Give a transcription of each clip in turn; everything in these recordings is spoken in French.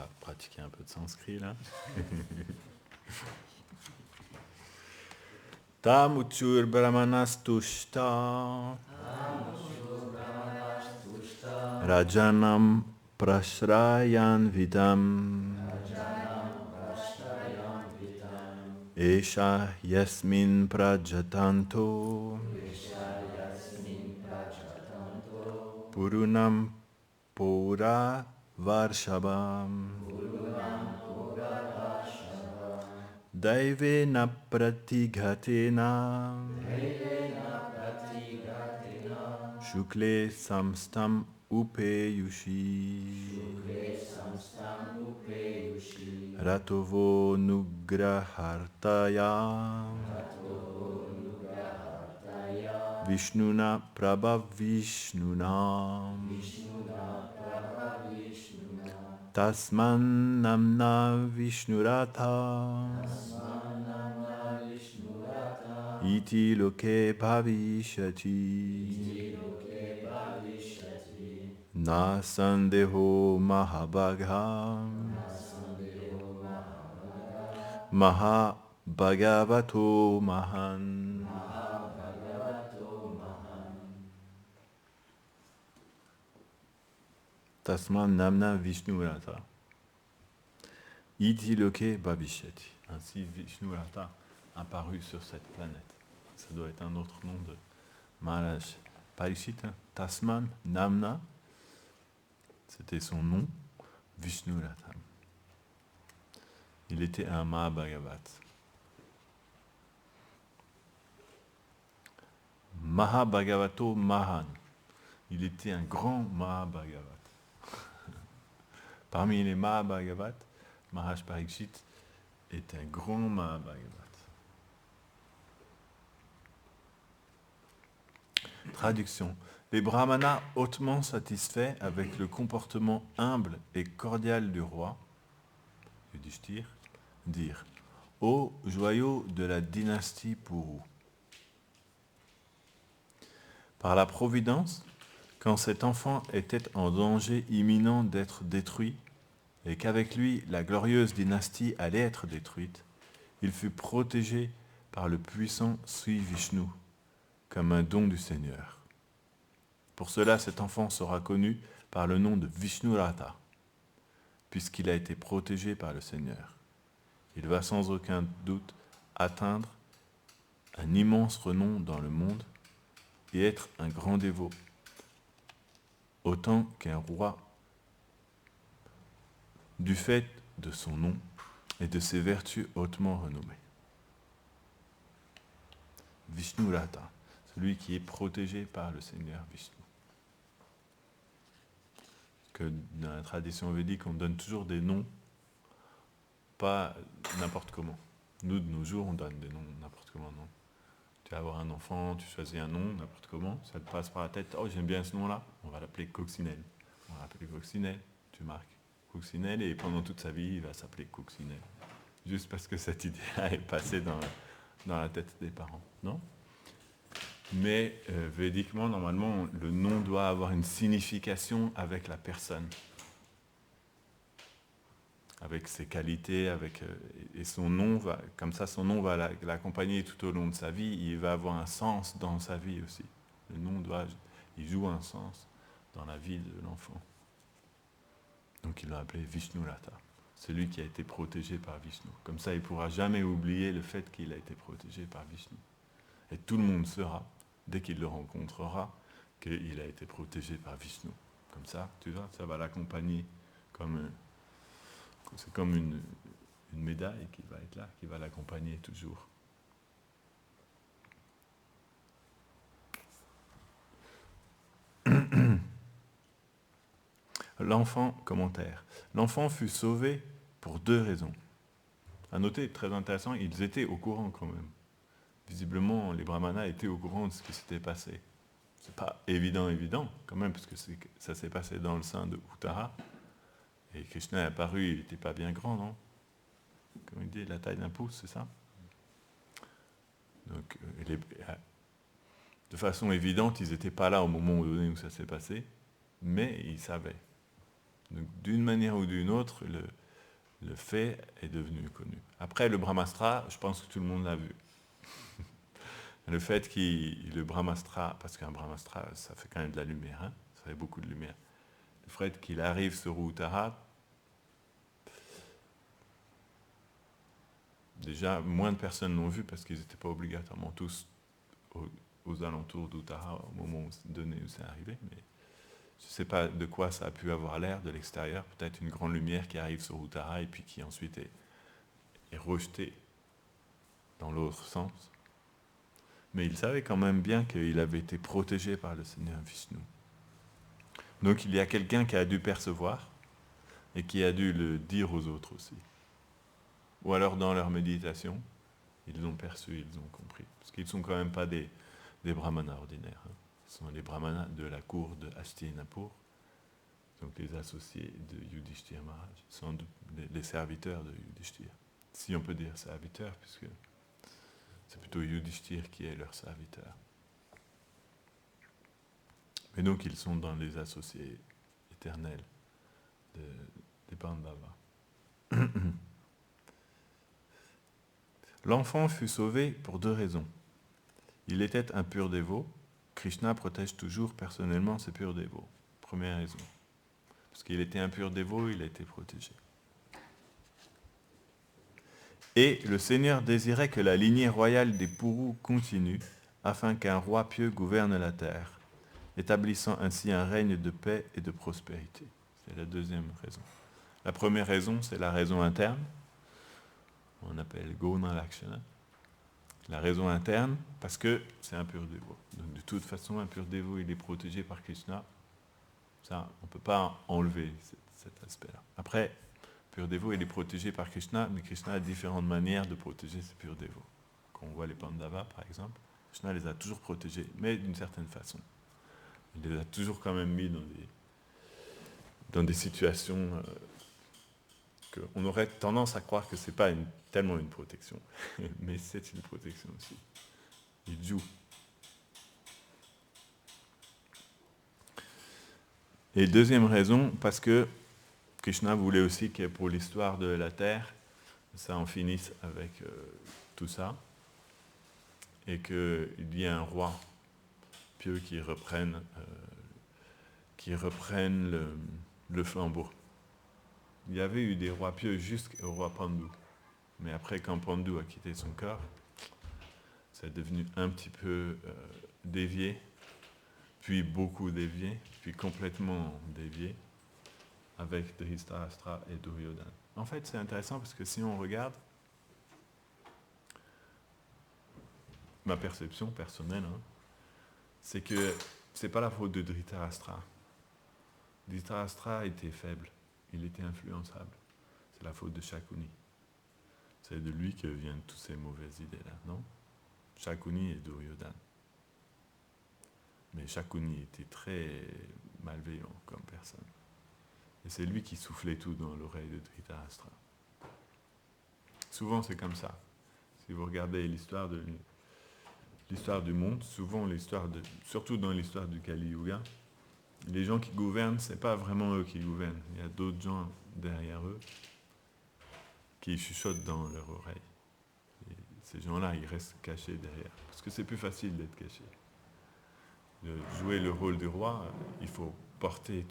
va pratiquer un peu de sanskrit là. Tamuchur brahmanastushta rajanam prashrayan vidam esha yasmin prajatanto purunam pura varshabam daivena pratighatena shukle samstam upeyushi ratovo nugrahartaya vishnuna prabhavishnuna tasman namna vishnurata iti loke bhavishyati na sandeho mahabagha mahabhagavato mahan. Tasman namna vishnurata iti loke bhavishyati. Ainsi Vishnurata apparu sur cette planète. Ça doit être un autre nom de Maharaj Parikshit. Tasman namna, c'était son nom, Vishnurata. Il était un Mahabhagavat. Mahabhagavato Mahan. Il était un grand Mahabhagavat. Parmi les Mahabhagavats, Maharaj Parikshit est un grand Mahabhagavat. Traduction. Les brahmanas hautement satisfaits avec le comportement humble et cordial du roi, Yudhishthir, dirent « Ô joyaux de la dynastie Puru !» Par la providence, quand cet enfant était en danger imminent d'être détruit, et qu'avec lui la glorieuse dynastie allait être détruite, il fut protégé par le puissant Sri Vishnu, comme un don du Seigneur. Pour cela, cet enfant sera connu par le nom de Vishnurata, puisqu'il a été protégé par le Seigneur. Il va sans aucun doute atteindre un immense renom dans le monde et être un grand dévot, autant qu'un roi, du fait de son nom et de ses vertus hautement renommées. Vishnurata, celui qui est protégé par le Seigneur Vishnu. Que dans la tradition védique, on donne toujours des noms, pas n'importe comment. Nous, de nos jours, on donne des noms n'importe comment, non. Tu vas avoir un enfant, tu choisis un nom, n'importe comment, ça te passe par la tête, oh j'aime bien ce nom-là, on va l'appeler Coccinelle. On va l'appeler Coccinelle, tu marques Coccinelle, et pendant toute sa vie, il va s'appeler Coccinelle. Juste parce que cette idée-là est passée dans la tête des parents, non? Mais védiquement, normalement, le nom doit avoir une signification avec la personne, avec ses qualités, et son nom va, comme ça, son nom va l'accompagner tout au long de sa vie. Il va avoir un sens dans sa vie aussi. Le nom il joue un sens dans la vie de l'enfant. Donc il l'a appelé Vishnurata, celui qui a été protégé par Vishnu. Comme ça, il ne pourra jamais oublier le fait qu'il a été protégé par Vishnu. Et tout le monde saura, dès qu'il le rencontrera, qu'il a été protégé par Vishnu. Comme ça, tu vois, ça va l'accompagner c'est comme une médaille qui va être là, qui va l'accompagner toujours. L'enfant, commentaire. L'enfant fut sauvé pour 2 raisons. À noter, très intéressant, ils étaient au courant quand même. Visiblement, les brahmanas étaient au courant de ce qui s'était passé. C'est pas évident quand même, parce que ça s'est passé dans le sein de Uttara. Et Krishna est apparu, il n'était pas bien grand, non? Comme il dit, la taille d'un pouce, c'est ça? Donc, de façon évidente, ils n'étaient pas là au moment donné où ça s'est passé, mais ils savaient. Donc, d'une manière ou d'une autre, le fait est devenu connu. Après, le Brahmastra, je pense que tout le monde l'a vu. Le fait le Brahmastra, parce qu'un Brahmastra, ça fait quand même de la lumière, hein, ça fait beaucoup de lumière. Le fait qu'il arrive sur Uttara, déjà, moins de personnes l'ont vu parce qu'ils n'étaient pas obligatoirement tous aux alentours d'Uttara au moment donné où c'est arrivé. Mais je ne sais pas de quoi ça a pu avoir l'air de l'extérieur. Peut-être une grande lumière qui arrive sur Uttara et puis qui ensuite est rejetée dans l'autre sens. Mais il savait quand même bien qu'il avait été protégé par le Seigneur Vishnu. Donc il y a quelqu'un qui a dû percevoir et qui a dû le dire aux autres aussi. Ou alors dans leur méditation, ils l'ont perçu, ils ont compris. Parce qu'ils ne sont quand même pas des brahmanas ordinaires. Hein. Ils sont les brahmanas de la cour de Hastinapur, donc les associés de Yudhishthira Maharaj. Ils sont les serviteurs de Yudhishthira. Si on peut dire serviteurs, puisque c'est plutôt Yudhishthira qui est leur serviteur. Et donc ils sont dans les associés éternels des Pandavas. L'enfant fut sauvé pour 2 raisons. Il était un pur dévot. Krishna protège toujours personnellement ses purs dévots. Première raison. Parce qu'il était un pur dévot, il a été protégé. Et le Seigneur désirait que la lignée royale des Purus continue, afin qu'un roi pieux gouverne la terre, établissant ainsi un règne de paix et de prospérité. C'est la deuxième raison. La première raison, c'est la raison interne. On appelle Guna Lakshana. La raison interne, parce que c'est un pur dévot. Donc de toute façon, un pur dévot, il est protégé par Krishna. Ça, on ne peut pas enlever cet aspect-là. Après, pur dévot, il est protégé par Krishna, mais Krishna a différentes manières de protéger ses purs dévots. Quand on voit les Pandavas, par exemple, Krishna les a toujours protégés, mais d'une certaine façon. Il les a toujours quand même mis dans des situations qu'on aurait tendance à croire que ce n'est pas tellement une protection, mais c'est une protection aussi. Il joue. Et deuxième raison, parce que Krishna voulait aussi que pour l'histoire de la Terre, ça en finisse avec tout ça, et qu'il y ait un roi pieux qui reprenne le flambeau. Il y avait eu des rois pieux jusqu'au roi Pandu. Mais après, quand Pandu a quitté son corps, c'est devenu un petit peu dévié, puis beaucoup dévié, puis complètement dévié, avec Dhritarashtra et Duryodhana. En fait, c'est intéressant parce que si on regarde, ma perception personnelle, hein, c'est que c'est pas la faute de Dhritarashtra. Dhritarashtra était faible, il était influençable. C'est la faute de Shakuni. C'est de lui que viennent toutes ces mauvaises idées-là, non? Shakuni et Duryodhana. Mais Shakuni était très malveillant comme personne. Et c'est lui qui soufflait tout dans l'oreille de Dhritarashtra. Souvent c'est comme ça. Si vous regardez l'histoire du monde, souvent surtout dans l'histoire du Kali Yuga, les gens qui gouvernent, c'est pas vraiment eux qui gouvernent. Il y a d'autres gens derrière eux qui chuchotent dans leur oreille. Et ces gens-là, ils restent cachés derrière. Parce que c'est plus facile d'être caché. De jouer le rôle du roi, il faut porter,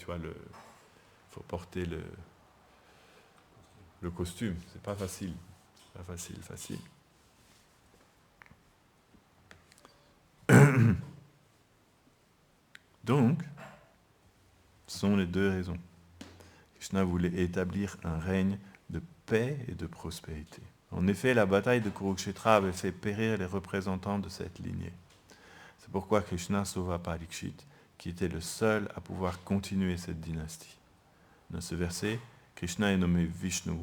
le costume. C'est pas facile. C'est pas facile. Donc, ce sont les 2 raisons. Krishna voulait établir un règne de paix et de prospérité. En effet, la bataille de Kurukshetra avait fait périr les représentants de cette lignée. C'est pourquoi Krishna sauva Parikshit, qui était le seul à pouvoir continuer cette dynastie. Dans ce verset, Krishna est nommé Vishnu,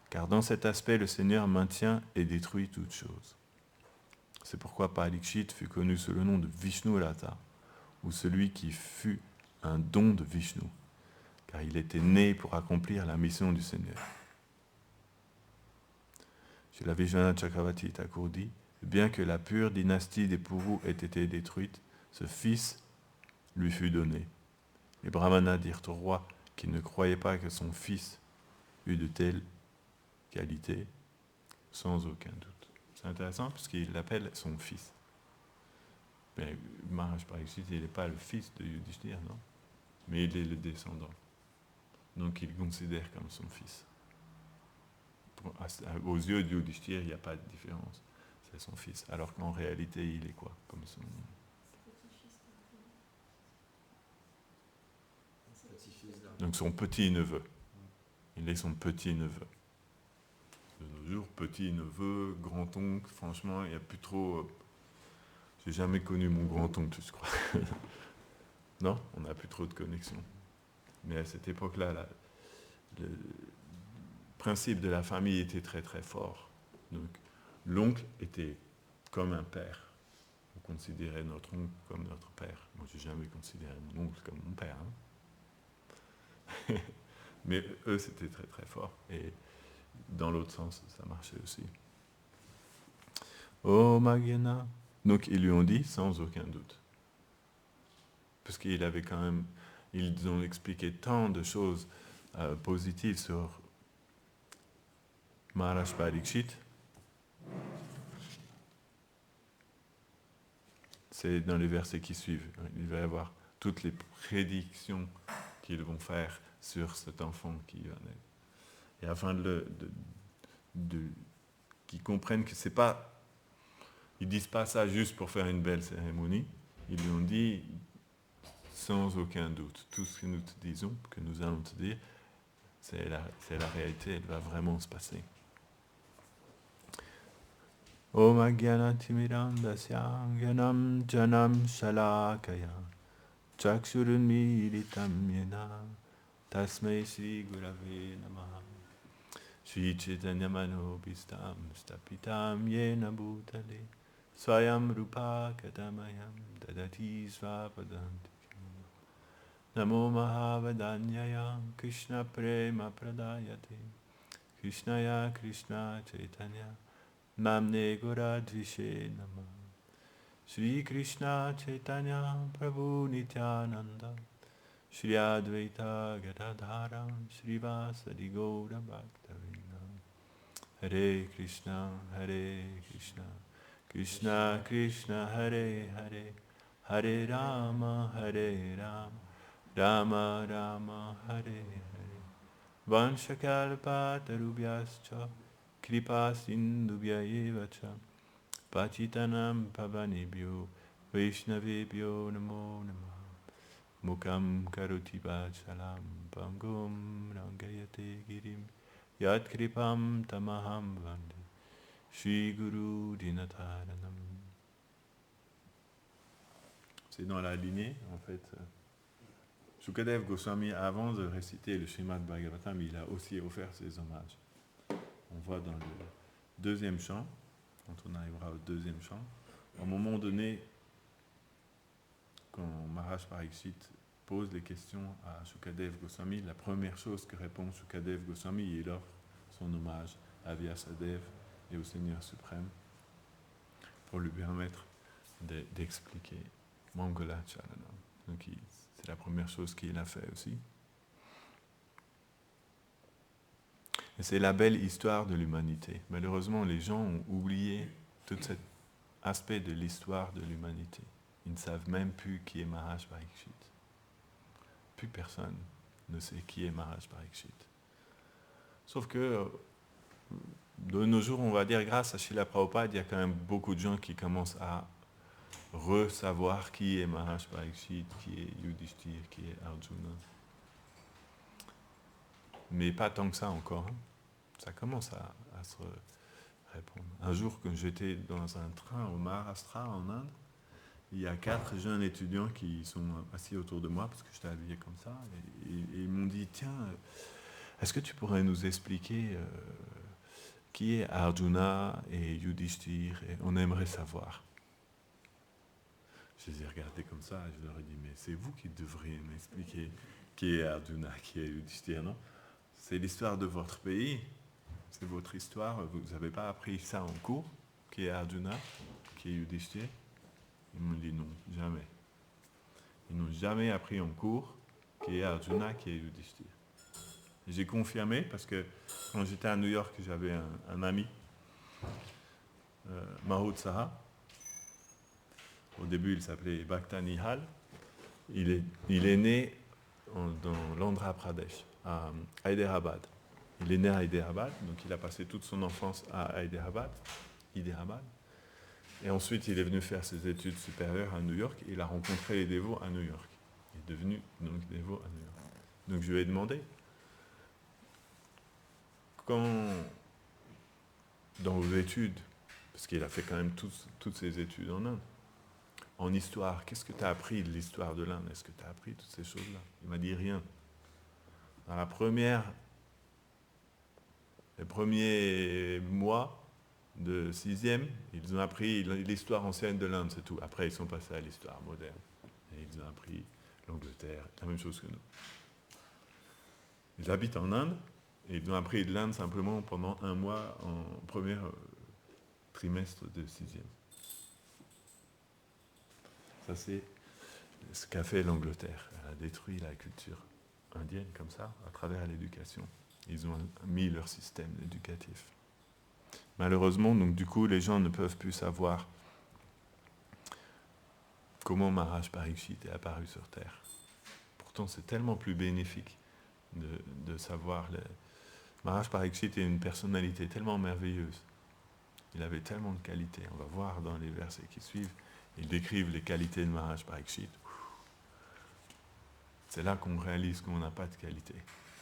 car dans cet aspect, le Seigneur maintient et détruit toutes choses. C'est pourquoi Parikshit fut connu sous le nom de Vishnu Lata, ou celui qui fut un don de Vishnu, car il était né pour accomplir la mission du Seigneur. Shri Vishwanath Chakravarti Thakur dit, bien que la pure dynastie des Purus ait été détruite, ce fils lui fut donné. Les Brahmanas dirent au roi, qui ne croyait pas que son fils eût de telles qualités, sans aucun doute. C'est intéressant parce qu'il l'appelle son fils. Mais Maharaj Parikshit, il n'est pas le fils de Yudhishthira, non? Mais il est le descendant. Donc il considère comme son fils. Aux yeux de Yudhishthira, il n'y a pas de différence. C'est son fils. Alors qu'en réalité, il est quoi? Comme son... Donc son petit-neveu. Il est son petit-neveu. De nos jours, petit-neveu, grand-oncle, franchement, il n'y a plus trop... J'ai jamais connu mon grand-oncle, je crois. Non, on n'a plus trop de connexion. Mais à cette époque-là, le principe de la famille était très très fort. Donc, l'oncle était comme un père. On considérait notre oncle comme notre père. Moi, j'ai jamais considéré mon oncle comme mon père. Hein. Mais eux, c'était très très fort. Et dans l'autre sens, ça marchait aussi. Oh Magyana. Donc, ils lui ont dit sans aucun doute. Parce qu'il avait quand même, ils ont expliqué tant de choses positives sur Maharaj Parikshit. C'est dans les versets qui suivent. Il va y avoir toutes les prédictions qu'ils vont faire sur cet enfant qui va naître. Et afin qu'ils comprennent que c'est pas, ils disent pas ça juste pour faire une belle cérémonie. Ils lui ont dit sans aucun doute, tout ce que nous te disons, que nous allons te dire, c'est la réalité, elle va vraiment se passer. Om Agyana Timirandasya Gyanam Janam Shalakaya Chakshurunmilitam Yena Tasmai Sri Gurave Namaha Sri Chaitanya Manobhistam Stapitam Yena Bhutale Swayam Rupa Kadamayam Dadati Svapadanti Namo Mahavadanyaya Krishna Prema Pradayate Krishnaya Krishna Chaitanya Namne Goradvishe Nama Shri Krishna Chaitanya Prabhu Nityananda Shri Advaita Gadadhara Shri Vasadi Gaura Bhaktavinda Hare Krishna Krishna Krishna Hare Hare Hare Rama Rama Rama Hare Hare Vanshakalpatarubhyascha Kripa Sindhubhya Evacha Patitanam Pavanebhyo Vaishnavebhyo Namo Namaha Mukam Karoti Vachalam Pangum Rangayate Girim Yat Kripam Tamaham Vande Shri Guru Dinataranam. C'est dans la lignée, en fait. Shukadev Goswami, avant de réciter le Srimad Bhagavatam, il a aussi offert ses hommages. On voit dans le deuxième chant, quand on arrivera au deuxième chant, à un moment donné, quand Maharaj Parikshit pose des questions à Shukadev Goswami, la première chose que répond Shukadev Goswami, il offre son hommage à Vyasadev et au Seigneur suprême pour lui permettre d'expliquer Mangala Charanam. Donc c'est la première chose qu'il a fait aussi. Et c'est la belle histoire de l'humanité. Malheureusement, les gens ont oublié tout cet aspect de l'histoire de l'humanité. Ils ne savent même plus qui est Maharaj Parikshit. Plus personne ne sait qui est Maharaj Parikshit. Sauf que, de nos jours, on va dire, grâce à Srila Prabhupada, il y a quand même beaucoup de gens qui commencent à re-savoir qui est Maharaj Parikshit, qui est Yudhishthira, qui est Arjuna. Mais pas tant que ça encore. Hein. Ça commence à se répondre. Un jour, quand j'étais dans un train au Maharashtra, en Inde, il y a 4 jeunes étudiants qui sont assis autour de moi, parce que j'étais habillé comme ça, et ils m'ont dit, tiens, est-ce que tu pourrais nous expliquer qui est Arjuna et Yudhishthira? On aimerait savoir. Je les ai regardés comme ça, et je leur ai dit, mais c'est vous qui devriez m'expliquer qui est Arjuna, qui est Yudhishthira, non? C'est l'histoire de votre pays, c'est votre histoire, vous n'avez pas appris ça en cours, qui est Arjuna, qui est Yudhishthira? Ils m'ont dit non, jamais. Ils n'ont jamais appris en cours qui est Arjuna, qui est Yudhishthir. J'ai confirmé parce que quand j'étais à New York, j'avais un ami, Mahotsaha. Au début, il s'appelait Bhakta Nihal. Il est né dans l'Andhra Pradesh, à Hyderabad. Il est né à Hyderabad, donc il a passé toute son enfance à Hyderabad. Et ensuite, il est venu faire ses études supérieures à New York. Et il a rencontré les dévots à New York. Il est devenu donc dévot à New York. Donc je lui ai demandé, quand, dans vos études, parce qu'il a fait quand même toutes ses études en Inde, en histoire, qu'est-ce que tu as appris de l'histoire de l'Inde? Est-ce que tu as appris toutes ces choses-là? Il m'a dit rien. Dans les premiers mois de sixième, ils ont appris l'histoire ancienne de l'Inde, c'est tout. Après, ils sont passés à l'histoire moderne. Et ils ont appris l'Angleterre, la même chose que nous. Ils habitent en Inde, et ils ont appris de l'Inde simplement pendant un mois en premier trimestre de sixième. Ça, c'est ce qu'a fait l'Angleterre. Elle a détruit la culture indienne comme ça, à travers l'éducation. Ils ont mis leur système éducatif. Malheureusement, donc du coup, les gens ne peuvent plus savoir comment Maharaj Parikshit est apparu sur Terre. Pourtant, c'est tellement plus bénéfique de savoir. Maharaj Parikshit est une personnalité tellement merveilleuse. Il avait tellement de qualités. On va voir dans les versets qui suivent. Ils décrivent les qualités de Maharaj Parikshit. C'est là qu'on réalise qu'on n'a pas de qualité.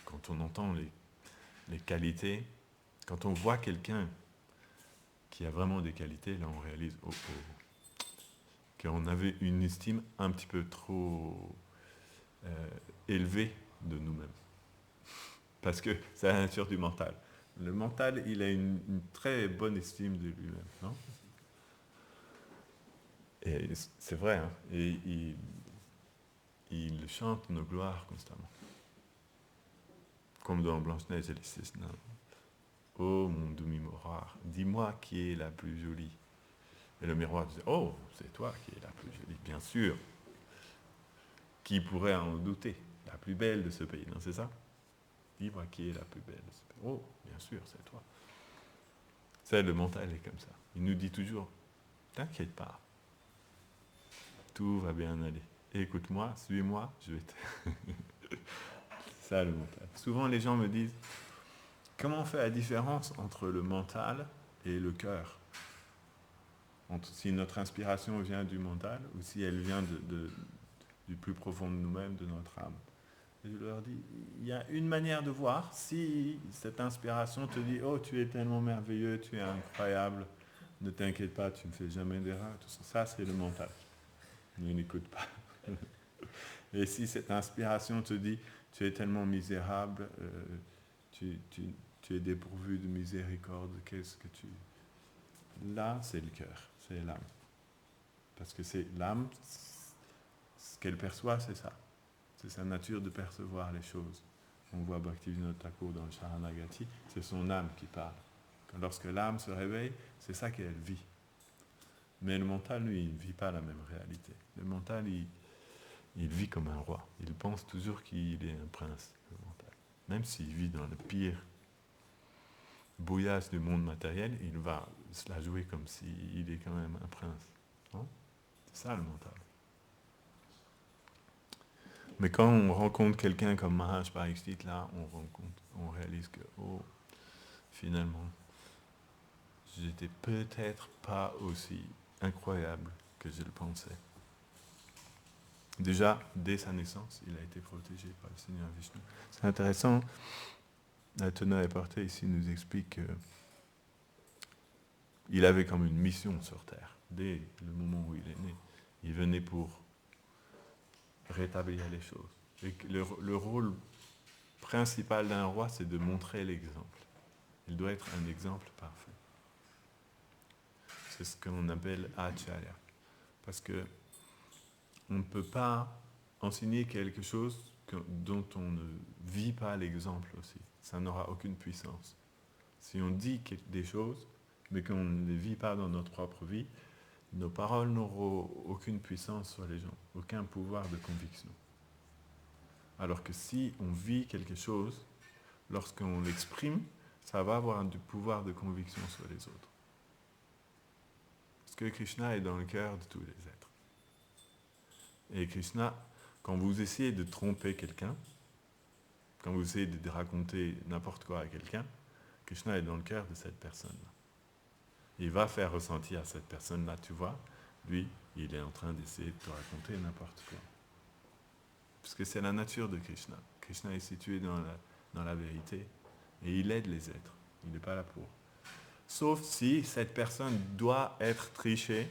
Quand on entend les qualités, quand on voit quelqu'un qui a vraiment des qualités, là on réalise qu'on avait une estime un petit peu trop élevée de nous-mêmes. Parce que c'est la nature du mental. Le mental, il a une très bonne estime de lui-même, non? Et c'est vrai, hein? Et il chante nos gloires constamment. Comme dans Blanche-Neige et les Six Nains. Oh mon demi-miroir, dis-moi qui est la plus jolie. Et le miroir disait, oh, c'est toi qui es la plus jolie, bien sûr. Qui pourrait en douter? La plus belle de ce pays, non, c'est ça? Dis-moi qui est la plus belle de ce pays. Oh, bien sûr, c'est toi. C'est le mental est comme ça. Il nous dit toujours, t'inquiète pas, tout va bien aller. Écoute-moi, suis-moi, je vais te... C'est ça le mental. Souvent les gens me disent, comment on fait la différence entre le mental et le cœur? Si notre inspiration vient du mental ou si elle vient du plus profond de nous-mêmes, de notre âme. Et je leur dis, il y a une manière de voir. Si cette inspiration te dit, oh, tu es tellement merveilleux, tu es incroyable, ne t'inquiète pas, tu ne fais jamais d'erreur, tout ça, ça c'est le mental. Ne n'écoute pas. Et si cette inspiration te dit, tu es tellement misérable, tu es dépourvu de miséricorde, qu'est-ce que tu... Là, c'est le cœur, c'est l'âme. Parce que c'est l'âme, ce qu'elle perçoit, c'est ça. C'est sa nature de percevoir les choses. On voit Bhaktivinoda Thakur dans le Sharanagati, c'est son âme qui parle. Lorsque l'âme se réveille, c'est ça qu'elle vit. Mais le mental, lui, il ne vit pas la même réalité. Le mental, il vit comme un roi. Il pense toujours qu'il est un prince, le mental. Même s'il vit dans le pire bouillasse du monde matériel, il va se la jouer comme s'il est quand même un prince. Non? C'est ça le mental. Mais quand on rencontre quelqu'un comme Maharaj Parikshit, là, on réalise que, oh, finalement, j'étais peut-être pas aussi incroyable que je le pensais. Déjà, dès sa naissance, il a été protégé par le Seigneur Vishnu. C'est intéressant, la teneur et portée ici nous explique qu'il avait comme une mission sur Terre, dès le moment où il est né. Il venait pour rétablir les choses. Et le rôle principal d'un roi, c'est de montrer l'exemple. Il doit être un exemple parfait. C'est ce qu'on appelle Acharya. Parce que on ne peut pas enseigner quelque chose dont on ne vit pas l'exemple aussi. Ça n'aura aucune puissance. Si on dit des choses, mais qu'on ne les vit pas dans notre propre vie, nos paroles n'auront aucune puissance sur les gens, aucun pouvoir de conviction. Alors que si on vit quelque chose, lorsqu'on l'exprime, ça va avoir du pouvoir de conviction sur les autres. Parce que Krishna est dans le cœur de tous les êtres. Et Krishna, quand vous essayez de tromper quelqu'un, quand vous essayez de raconter n'importe quoi à quelqu'un, Krishna est dans le cœur de cette personne-là. Il va faire ressentir à cette personne-là, tu vois, lui, il est en train d'essayer de te raconter n'importe quoi. Parce que c'est la nature de Krishna. Krishna est situé dans la vérité et il aide les êtres. Il n'est pas là pour. Sauf si cette personne doit être trichée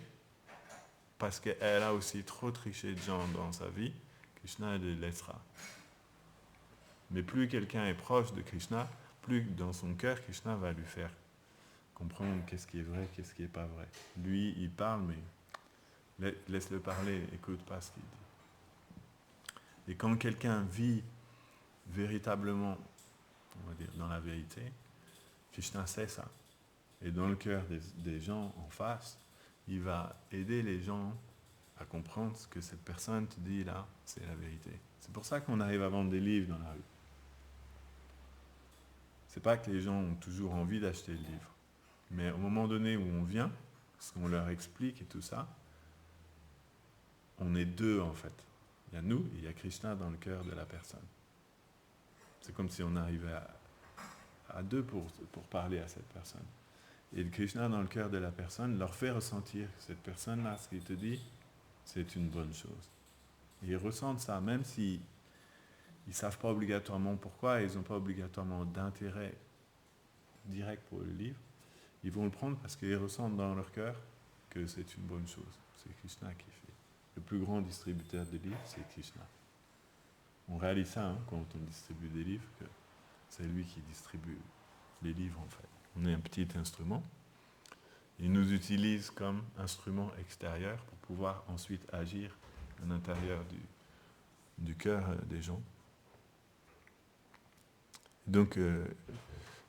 parce qu'elle a aussi trop triché de gens dans sa vie, Krishna le laissera. Mais plus quelqu'un est proche de Krishna, plus dans son cœur, Krishna va lui faire comprendre qu'est-ce qui est vrai, qu'est-ce qui n'est pas vrai. Lui, il parle, mais laisse-le parler, écoute pas ce qu'il dit. Et quand quelqu'un vit véritablement, on va dire, dans la vérité, Krishna sait ça. Et dans le cœur des gens en face, il va aider les gens à comprendre ce que cette personne te dit là, c'est la vérité. C'est pour ça qu'on arrive à vendre des livres dans la rue. C'est pas que les gens ont toujours envie d'acheter le livre. Mais au moment donné où on vient, parce qu'on leur explique et tout ça, on est deux en fait. Il y a nous et il y a Krishna dans le cœur de la personne. C'est comme si on arrivait à deux pour parler à cette personne. Et Krishna dans le cœur de la personne leur fait ressentir que cette personne-là, ce qu'il te dit, c'est une bonne chose. Et ils ressentent ça, même si ils ne savent pas obligatoirement pourquoi, ils n'ont pas obligatoirement d'intérêt direct pour le livre, ils vont le prendre parce qu'ils ressentent dans leur cœur que c'est une bonne chose. C'est Krishna qui fait. Le plus grand distributeur de livres, c'est Krishna. On réalise ça quand on distribue des livres, que c'est lui qui distribue les livres en fait. On est un petit instrument. Il nous utilise comme instrument extérieur pour pouvoir ensuite agir à l'intérieur du cœur des gens. Donc,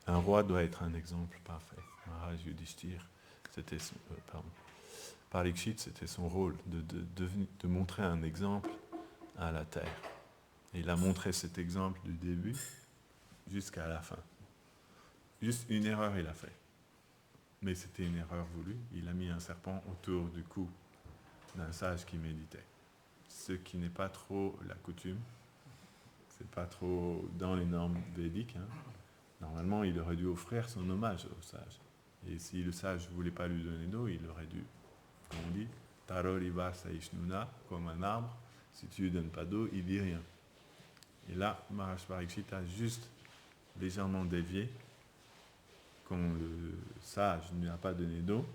un roi doit être un exemple parfait. Maharaj Yudhishthir, c'était Parikshit, c'était son rôle de montrer un exemple à la terre. Et il a montré cet exemple du début jusqu'à la fin. Juste une erreur il a fait. Mais c'était une erreur voulue. Il a mis un serpent autour du cou d'un sage qui méditait. Ce qui n'est pas trop la coutume. C'est pas trop dans les normes védiques. Normalement, il aurait dû offrir son hommage au sage. Et si le sage ne voulait pas lui donner d'eau, il aurait dû, comme on dit, Taroriva Saishnuna, comme un arbre. Si tu ne lui donnes pas d'eau, il ne dit rien. Et là, Maharaj Parikshit a juste légèrement dévié. Quand le sage ne lui a pas donné d'eau,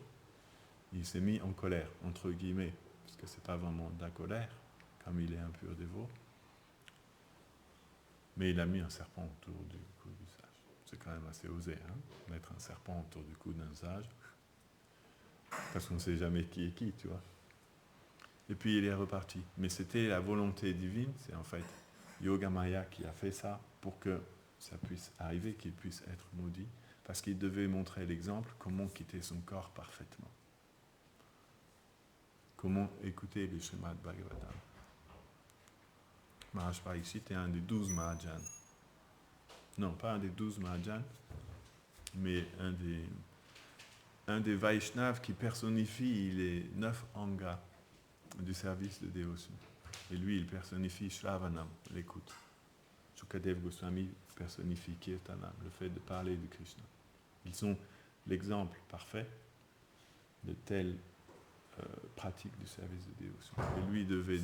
il s'est mis en colère, entre guillemets, parce que ce n'est pas vraiment de la colère, comme il est un pur dévot. Mais il a mis un serpent autour du cou du sage. C'est quand même assez osé, mettre un serpent autour du cou d'un sage, parce qu'on ne sait jamais qui est qui, tu vois. Et puis il est reparti. Mais c'était la volonté divine, c'est en fait Yogamaya qui a fait ça pour que ça puisse arriver, qu'il puisse être maudit, parce qu'il devait montrer l'exemple comment quitter son corps parfaitement. Comment écouter le Srimad Bhagavatam. Maharaj Parikshit est un des 12 Mahajans. Non, pas un des 12 Mahajans, mais un des Vaishnavas qui personnifie les 9 angas du service de dévotion. Et lui, il personnifie Shravanam, l'écoute. Shukadev Goswami personnifie Kirtanam, le fait de parler de Krishna. Ils sont l'exemple parfait de telle pratique du service de dévotion. Et lui devait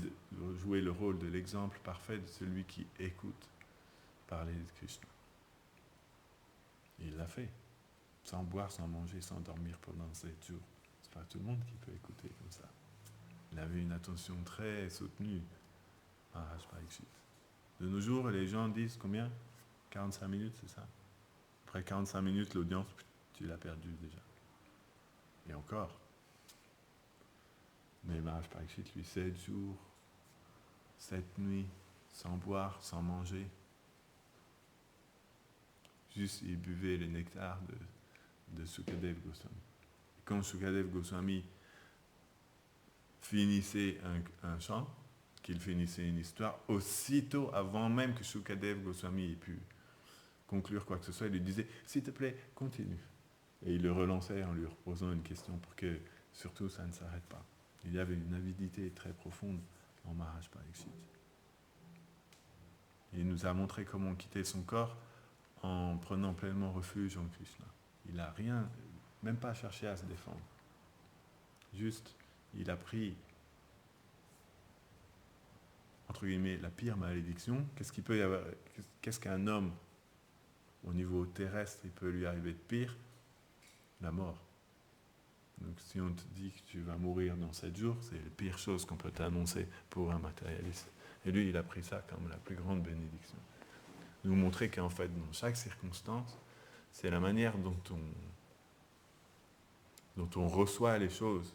jouer le rôle de l'exemple parfait de celui qui écoute parler de Krishna. Et il l'a fait, sans boire, sans manger, sans dormir pendant 7 jours. C'est pas tout le monde qui peut écouter comme ça. Il avait une attention très soutenue à Maharaj Parikshit. De nos jours, les gens disent combien 45 minutes, c'est ça? Après 45 minutes, l'audience, tu l'as perdu déjà. Et encore. Mais Maharaj Parikshit, lui, 7 jours, 7 nuits, sans boire, sans manger. Juste, il buvait le nectar de Sukadev Goswami. Et quand Sukadev Goswami finissait un chant, qu'il finissait une histoire, aussitôt avant même que Shukadev Goswami ait pu conclure quoi que ce soit, il lui disait « S'il te plaît, continue ». Et il le relançait en lui reposant une question pour que, surtout, ça ne s'arrête pas. Il y avait une avidité très profonde en Maharaj Parikshit. Il nous a montré comment quitter son corps en prenant pleinement refuge en Krishna. Il n'a rien, même pas cherché à se défendre. Juste, il a pris, entre guillemets, la pire malédiction. Qu'est-ce qu'il peut y avoir, qu'est-ce qu'un homme, au niveau terrestre, il peut lui arriver de pire? La mort. Donc si on te dit que tu vas mourir dans 7 jours, c'est la pire chose qu'on peut t'annoncer pour un matérialiste. Et lui, il a pris ça comme la plus grande bénédiction. Nous montrer qu'en fait, dans chaque circonstance, c'est la manière dont on reçoit les choses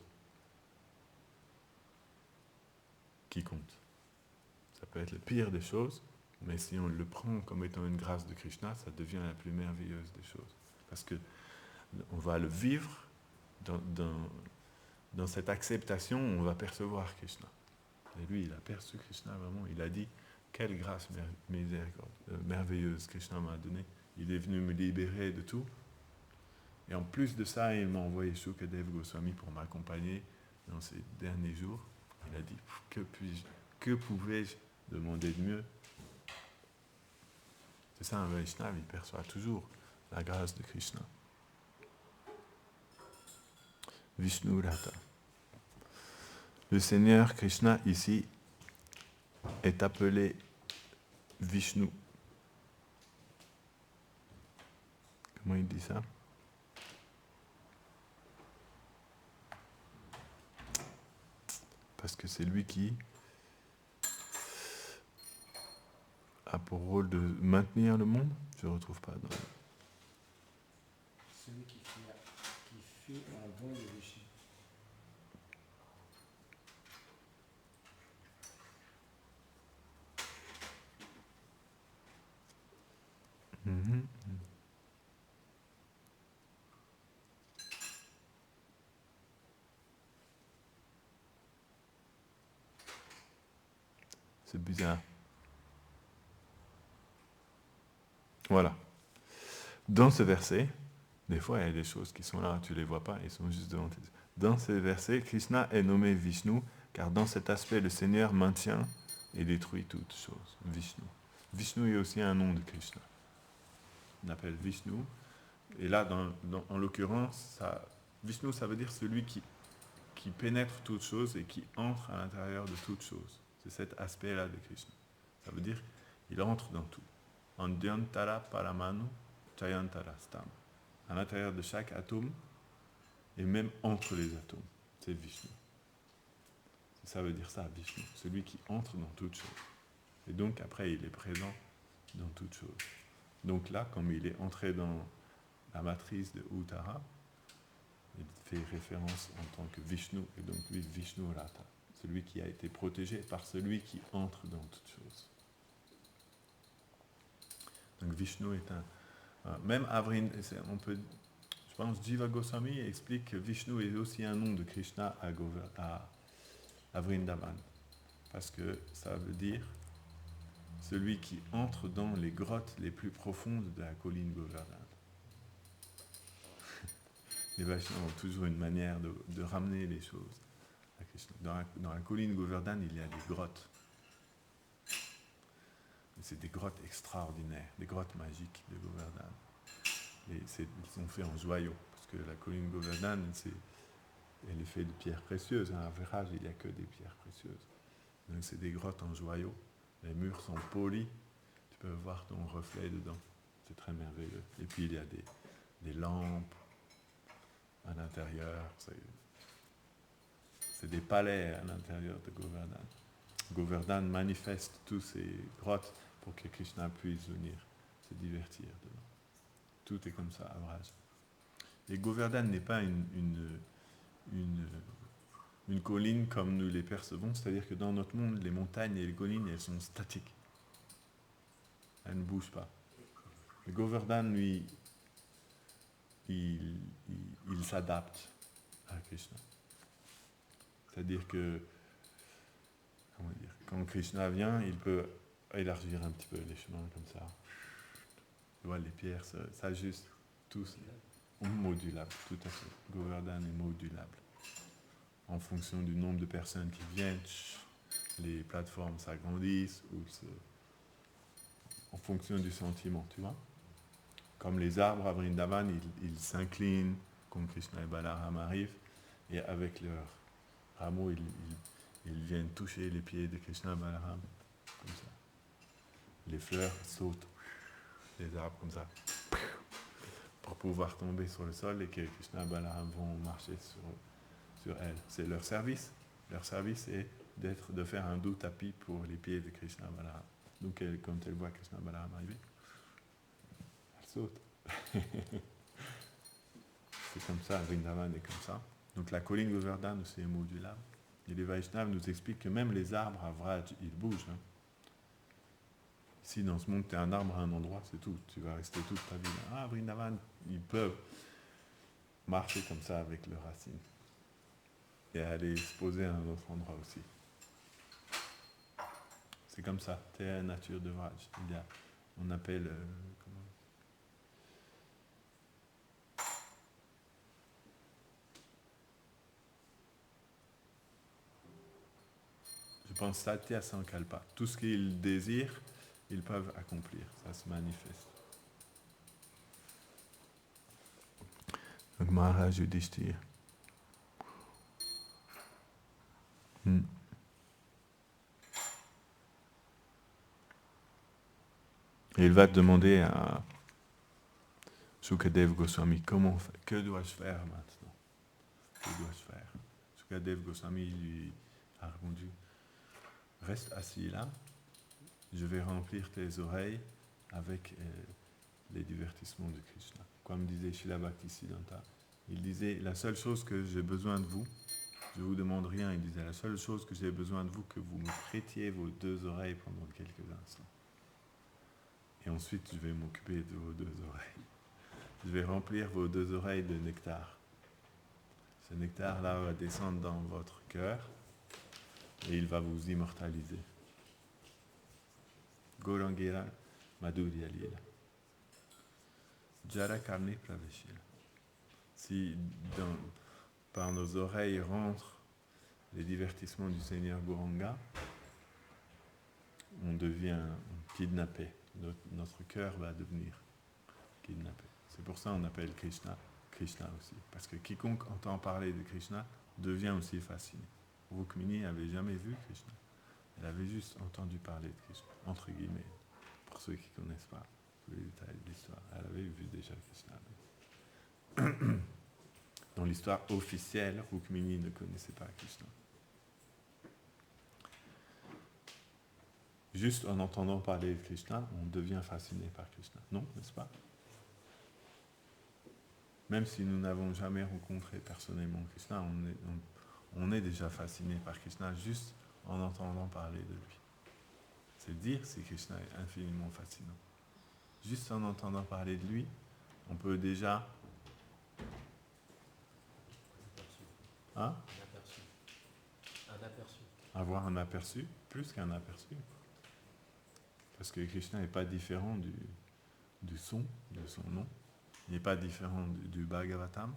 qui compte. Ça peut être le pire des choses, mais si on le prend comme étant une grâce de Krishna, ça devient la plus merveilleuse des choses. Parce que on va le vivre dans cette acceptation, on va percevoir Krishna. Et lui, il a perçu Krishna vraiment, il a dit « Quelle grâce merveilleuse Krishna m'a donnée. Il est venu me libérer de tout. Et en plus de ça, il m'a envoyé Shukadev Goswami pour m'accompagner dans ces derniers jours. Il a dit « Que pouvais-je demander de mieux ?» C'est ça, un Vaishnava, il perçoit toujours la grâce de Krishna. Vishnu Rata. Le Seigneur Krishna ici est appelé Vishnu. Comment il dit ça? Parce que c'est lui qui a pour rôle de maintenir le monde. Je ne retrouve pas dans... Celui qui fait un don de Vishnu. Mm-hmm. C'est bizarre. Voilà. Dans ce verset, des fois il y a des choses qui sont là, tu ne les vois pas, ils sont juste devant tes yeux. Dans ce verset, Krishna est nommé Vishnu, car dans cet aspect, le Seigneur maintient et détruit toutes choses. Vishnu. Vishnu est aussi un nom de Krishna. On appelle Vishnu. Et là, en l'occurrence, Vishnu, ça veut dire celui qui pénètre toutes choses et qui entre à l'intérieur de toutes choses. C'est cet aspect-là de Krishna. Ça veut dire qu'il entre dans tout. Andyantara paramanu chayantara stam. À l'intérieur de chaque atome et même entre les atomes. C'est Vishnu. Ça veut dire ça, Vishnu. Celui qui entre dans toutes choses. Et donc après, il est présent dans toutes choses. Donc là, comme il est entré dans la matrice de Uttara, il fait référence en tant que Vishnu, et donc lui, Vishnu Rata, celui qui a été protégé par celui qui entre dans toutes choses. Donc Vishnu est même on peut, je pense, Jiva Goswami explique que Vishnu est aussi un nom de Krishna à Vrindavan, parce que ça veut dire celui qui entre dans les grottes les plus profondes de la colline Govardhan. Les Vaishnavas ont toujours une manière de ramener les choses à Krishna. Dans la colline Govardhan, il y a des grottes. C'est des grottes extraordinaires, des grottes magiques de Govardhan. Et ils sont faits en joyaux, parce que la colline Govardhan, elle est faite de pierres précieuses. À Viraj, il n'y a que des pierres précieuses. Donc c'est des grottes en joyaux. Les murs sont polis. Tu peux voir ton reflet dedans. C'est très merveilleux. Et puis il y a des lampes à l'intérieur. C'est des palais à l'intérieur de Govardhan. Govardhan manifeste tous ces grottes pour que Krishna puisse venir se divertir dedans. Tout est comme ça à Vraj. Et Govardhan n'est pas une colline comme nous les percevons, c'est-à-dire que dans notre monde, les montagnes et les collines, elles sont statiques. Elles ne bougent pas. Le Govardhan, lui, il s'adapte à Krishna. C'est-à-dire que comment dire, quand Krishna vient, il peut élargir un petit peu les chemins comme ça. Tu vois, les pierres s'ajustent tous modulables, tout à fait. Govardhan est modulable. En fonction du nombre de personnes qui viennent, les plateformes s'agrandissent en fonction du sentiment, tu vois. Comme les arbres à Vrindavan, ils s'inclinent quand Krishna et Balaram arrivent, et avec leurs rameaux, ils viennent toucher les pieds de Krishna et Balaram, comme ça. Les fleurs sautent, les arbres comme ça, pour pouvoir tomber sur le sol et que Krishna et Balaram vont marcher sur elles. C'est leur service. Leur service est de faire un doux tapis pour les pieds de Krishna et Balaram. Donc quand elle voit Krishna et Balaram arriver, elle saute. C'est comme ça, Vrindavan est comme ça. Donc la colline Govardhan aussi est modulable. Et les Vaishnavas nous expliquent que même les arbres à Vraj, ils bougent. Hein. Ici, dans ce monde, tu es un arbre à un endroit, c'est tout. Tu vas rester toute ta vie là. Ah, Vrindavan, ils peuvent marcher comme ça avec leurs racines. Et aller se poser à un autre endroit aussi. C'est comme ça, c'est la nature de Vraj. On appelle... je pense Satya Sankalpa. Tout ce qu'ils désirent, ils peuvent accomplir. Ça se manifeste. Donc Maharaj Yudhishthira. Et il va demander à Shukadev Goswami, que dois-je faire maintenant? Que dois-je faire? Shukadev Goswami lui a répondu, reste assis là, je vais remplir tes oreilles avec les divertissements de Krishna. Comme disait Srila Bhaktisiddhanta, il disait, la seule chose que j'ai besoin de vous, je ne vous demande rien, il disait, la seule chose que j'ai besoin de vous, que vous me prêtiez vos deux oreilles pendant quelques instants. Et ensuite, je vais m'occuper de vos deux oreilles. Je vais remplir vos deux oreilles de nectar. Ce nectar-là va descendre dans votre cœur et il va vous immortaliser. Gorangira Madhurya Lila. Jara Karni Praveshila. Si par nos oreilles rentrent les divertissements du Seigneur Gauranga, on devient kidnappé. Notre cœur va devenir kidnappé. C'est pour ça qu'on appelle Krishna aussi. Parce que quiconque entend parler de Krishna devient aussi fasciné. Rukmini n'avait jamais vu Krishna. Elle avait juste entendu parler de Krishna, entre guillemets, pour ceux qui ne connaissent pas tous les détails de l'histoire. Elle avait vu déjà Krishna. Dans l'histoire officielle, Rukmini ne connaissait pas Krishna. Juste en entendant parler de Krishna, on devient fasciné par Krishna. Non, n'est-ce pas? Même si nous n'avons jamais rencontré personnellement Krishna, on est déjà fasciné par Krishna juste en entendant parler de lui. C'est dire si Krishna est infiniment fascinant. Juste en entendant parler de lui, on peut déjà... Hein? Un aperçu. Avoir un aperçu, plus qu'un aperçu. Parce que Krishna n'est pas différent du son, de son nom. Il n'est pas différent du Bhagavatam.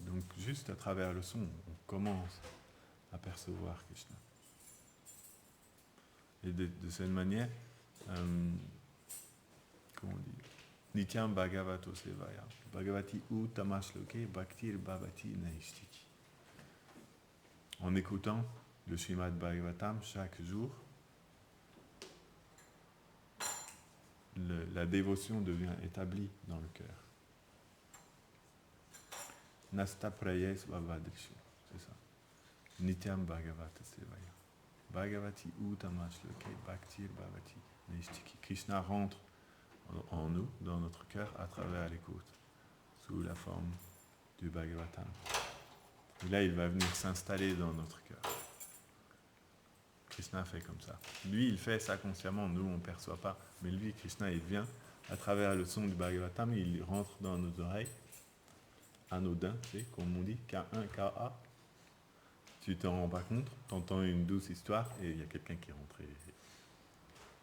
Donc juste à travers le son, on commence à percevoir Krishna. Et de cette manière, comment on dit, Nityam Bhagavato Sevaya, Bhagavati Utamashloke Bhaktir Bhavati Naishtiki. En écoutant le Srimad Bhagavatam chaque jour, la dévotion devient établie dans le cœur. Nasta Prayes Bhavadrikshu, c'est ça. Nityam Bhagavata Sevaya. Bhagavati Utamashloke Bhaktir Bhavati Naishtiki. Krishna rentre en nous, dans notre cœur, à travers l'écoute, sous la forme du Bhagavatam. Et là, il va venir s'installer dans notre cœur. Krishna fait comme ça. Lui, il fait ça consciemment, nous, on ne perçoit pas. Mais lui, Krishna, il vient à travers le son du Bhagavatam, il rentre dans nos oreilles, anodin, c'est comme on dit, K1, Ka. Tu t'en rends pas compte, t'entends une douce histoire et il y a quelqu'un qui est rentré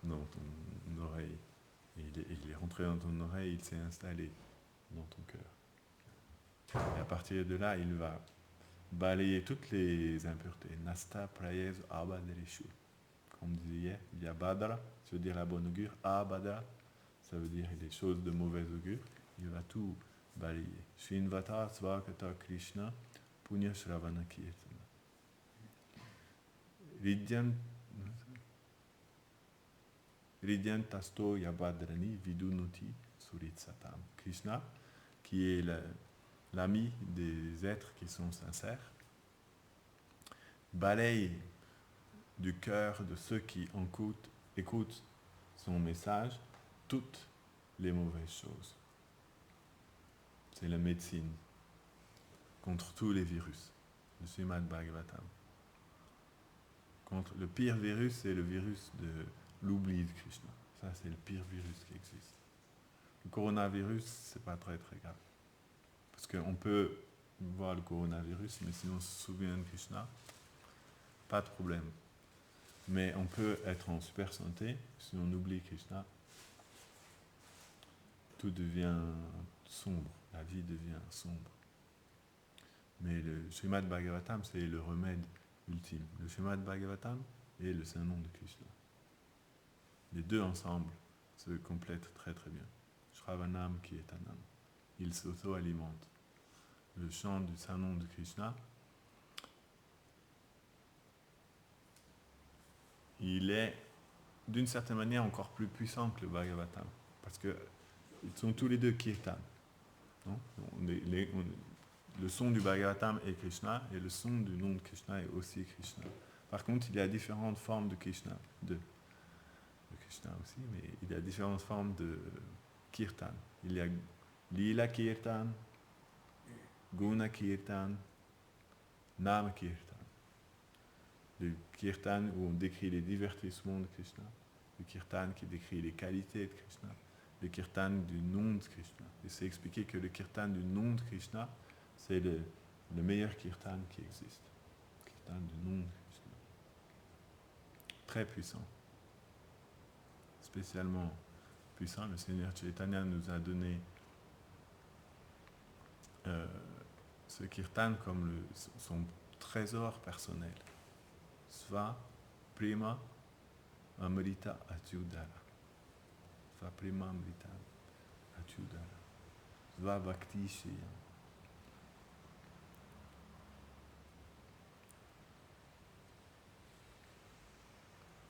dans ton oreille. Et il est rentré dans ton oreille, il s'est installé dans ton cœur. Et à partir de là, il va balayer toutes les impuretés. Nasta prayez abadereshu. Comme on disait hier, il y a badara, ça veut dire la bonne augure. Abada, ça veut dire les choses de mauvaise augure. Il va tout balayer. Shinvata svakata Krishna punya shravana kirtana. Ridyan tasto yabadrani vidunoti suritsatam. Krishna, qui est l'ami des êtres qui sont sincères, balaye du cœur de ceux qui écoutent son message toutes les mauvaises choses. C'est la médecine contre tous les virus, le Srimad Bhagavatam. Contre le pire virus, c'est le virus de l'oubli de Krishna. Ça, c'est le pire virus qui existe. Le coronavirus, c'est pas très très grave. Parce qu'on peut voir le coronavirus, mais si on se souvient de Krishna, pas de problème. Mais on peut être en super santé, si on oublie Krishna, tout devient sombre, la vie devient sombre. Mais le Srimad Bhagavatam, c'est le remède ultime. Le Srimad Bhagavatam et le Saint Nom de Krishna. Les deux ensemble se complètent très très bien. Shravanam Kirtanam. Ils s'auto-alimentent. Le chant du Saint Nom de Krishna, il est d'une certaine manière encore plus puissant que le Bhagavatam. Parce qu'ils sont tous les deux kirtan. Non, le son du Bhagavatam est Krishna et le son du nom de Krishna est aussi Krishna. Par contre, il y a différentes formes de Krishna, de Krishna aussi, mais il y a différentes formes de kirtan. Il y a Lila Kirtan, Guna Kirtan, Nama Kirtan. Le Kirtan où on décrit les divertissements de Krishna, le Kirtan qui décrit les qualités de Krishna, le Kirtan du nom de Krishna. Et c'est expliqué que le Kirtan du nom de Krishna, c'est le meilleur Kirtan qui existe. Le Kirtan du nom de Krishna. Très puissant. Spécialement puissant. Le Seigneur Chaitanya nous a donné ce Kirtan comme son trésor personnel. Sva Prema Amrita Atyudara. Sva Prema Amrita Atyudara. Sva Bhakti Shiyam.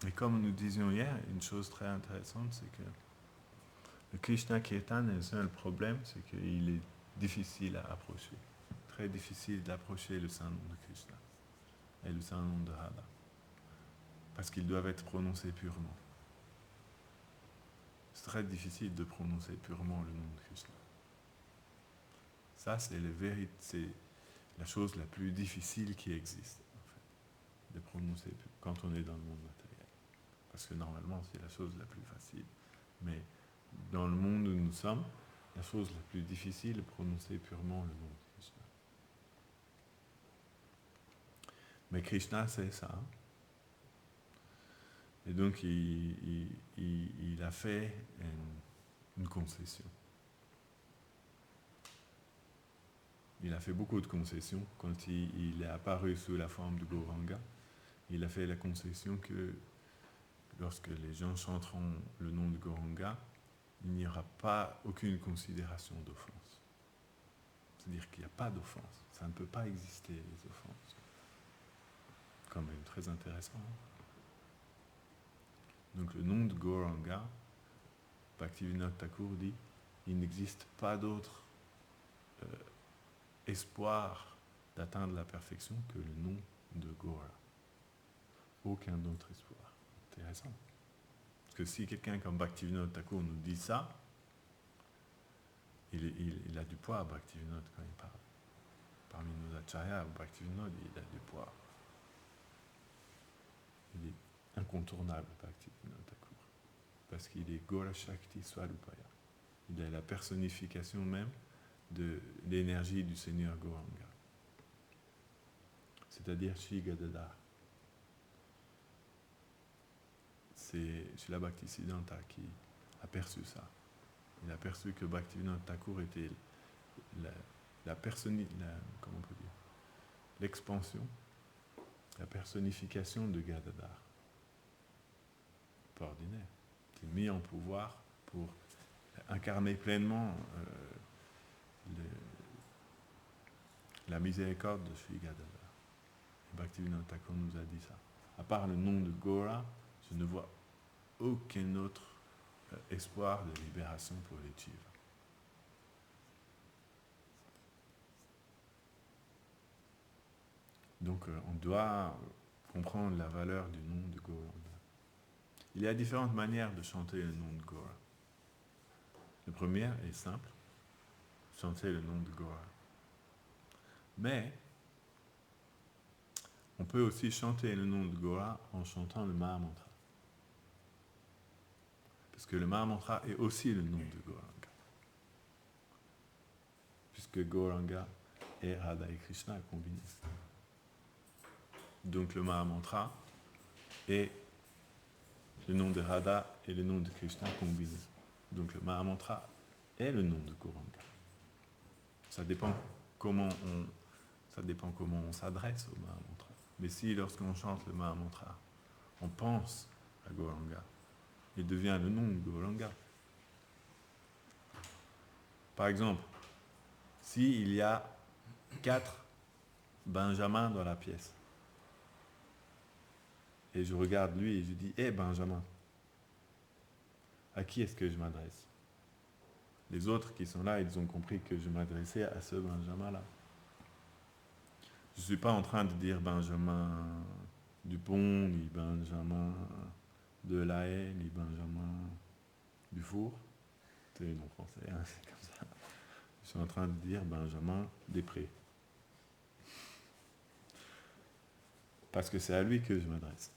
Et comme nous disions hier, une chose très intéressante, c'est que le Krishna Kirtan, le seul problème, c'est qu'il est difficile à approcher. Très difficile d'approcher le Saint-Nom de Krishna et le Saint-Nom de Radha. Parce qu'ils doivent être prononcés purement. C'est très difficile de prononcer purement le nom de Krishna. Ça, c'est la chose la plus difficile qui existe, en fait, de prononcer quand on est dans le monde matériel. Parce que normalement, c'est la chose la plus facile. Mais dans le monde où nous sommes, la chose la plus difficile est de prononcer purement le nom de Krishna. Mais Krishna, c'est ça. Et donc, il a fait une concession. Il a fait beaucoup de concessions. Quand il est apparu sous la forme de Gauranga, il a fait la concession que lorsque les gens chanteront le nom de Gauranga, il n'y aura pas aucune considération d'offense. C'est-à-dire qu'il n'y a pas d'offense. Ça ne peut pas exister, les offenses. Quand même très intéressant. Donc le nom de Gauranga, Bhaktivinoda Thakur dit, il n'existe pas d'autre espoir d'atteindre la perfection que le nom de Gaura. Aucun autre espoir. Intéressant. Parce que si quelqu'un comme Bhaktivinoda Thakur nous dit ça, il a du poids, Bhaktivinoda, quand il parle. Parmi nos acharyas, Bhaktivinoda, il a du poids. Il est incontournable, Bhaktivinoda Thakur. Parce qu'il est Gaura Shakti Swarupaya. Il est la personnification même de l'énergie du Seigneur Gauranga. c'est-à-dire Sri Gadadhar. C'est Srila Bhaktisiddhanta qui a perçu ça. Il a perçu que Bhaktivinoda Thakur était comment on peut dire, l'expansion, la personnification de Gadadhar. Pas ordinaire. Il est mis en pouvoir pour incarner pleinement la miséricorde de Sri Gadadhar. Et Bhaktivinoda Thakur nous a dit ça. À part le nom de Gora, je ne vois aucun autre espoir de libération pour les Jivas. Donc on doit comprendre la valeur du nom de Gauranga. Il y a différentes manières de chanter le nom de Gaura. La première est simple, chanter le nom de Gaura. Mais on peut aussi chanter le nom de Gaura en chantant le Mahamantra. Parce que le Mahamantra est aussi le nom de Gauranga. Puisque Gauranga et Radha et Krishna combinés. Donc le Mahamantra est le nom de Radha et le nom de Krishna combinés. Donc le Mahamantra est le nom de Gauranga. Ça dépend comment on s'adresse au Mahamantra. Mais si lorsqu'on chante le Mahamantra, on pense à Gauranga, il devient le nom de Gauranga. Par exemple, s'il y a 4 Benjamin dans la pièce, et je regarde lui et je dis « Hé Benjamin », à qui est-ce que je m'adresse? Les autres qui sont là, ils ont compris que je m'adressais à ce Benjamin-là. Je ne suis pas en train de dire Benjamin Dupont, ni Benjamin Delahaye, ni Benjamin Dufour. C'est les noms français, hein, c'est comme ça. Je suis en train de dire Benjamin Després. Parce que c'est à lui que je m'adresse.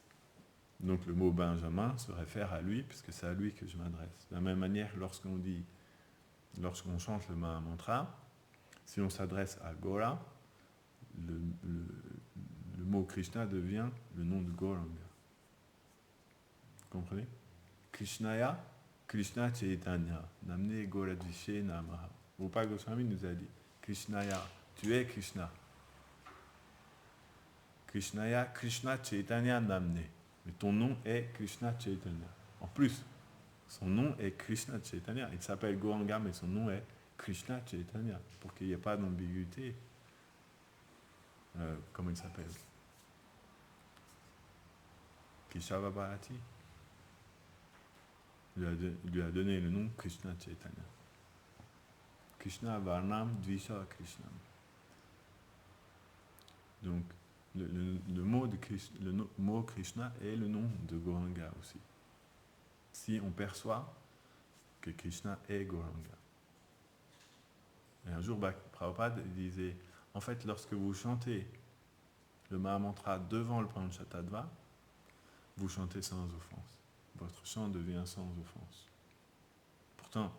Donc le mot Benjamin se réfère à lui, puisque c'est à lui que je m'adresse. De la même manière, lorsqu'on chante le Mahamantra, si on s'adresse à Gaura, le mot Krishna devient le nom de Gauranga. Vous comprenez? Krishnaya, Krishna Chaitanya, Namne Gauradvishe Namaha. Rupa Goswami nous a dit, Krishnaya, tu es Krishna. Krishnaya, Krishna Chaitanya Namne. Mais ton nom est Krishna Chaitanya. En plus, son nom est Krishna Chaitanya. Il s'appelle Gauranga, mais son nom est Krishna Chaitanya. Pour qu'il n'y ait pas d'ambiguïté. Comment il s'appelle? Keshava Bharati. Il lui a donné le nom Krishna Chaitanya. Krishna Varnam Dvisha Krishnam. Donc, le mot Krishna est le nom de Gauranga aussi. Si on perçoit que Krishna est Gauranga. Et un jour, Prabhupada disait, en fait, lorsque vous chantez le Mahamantra devant le Panchatattva, vous chantez sans offense. Votre chant devient sans offense. Pourtant,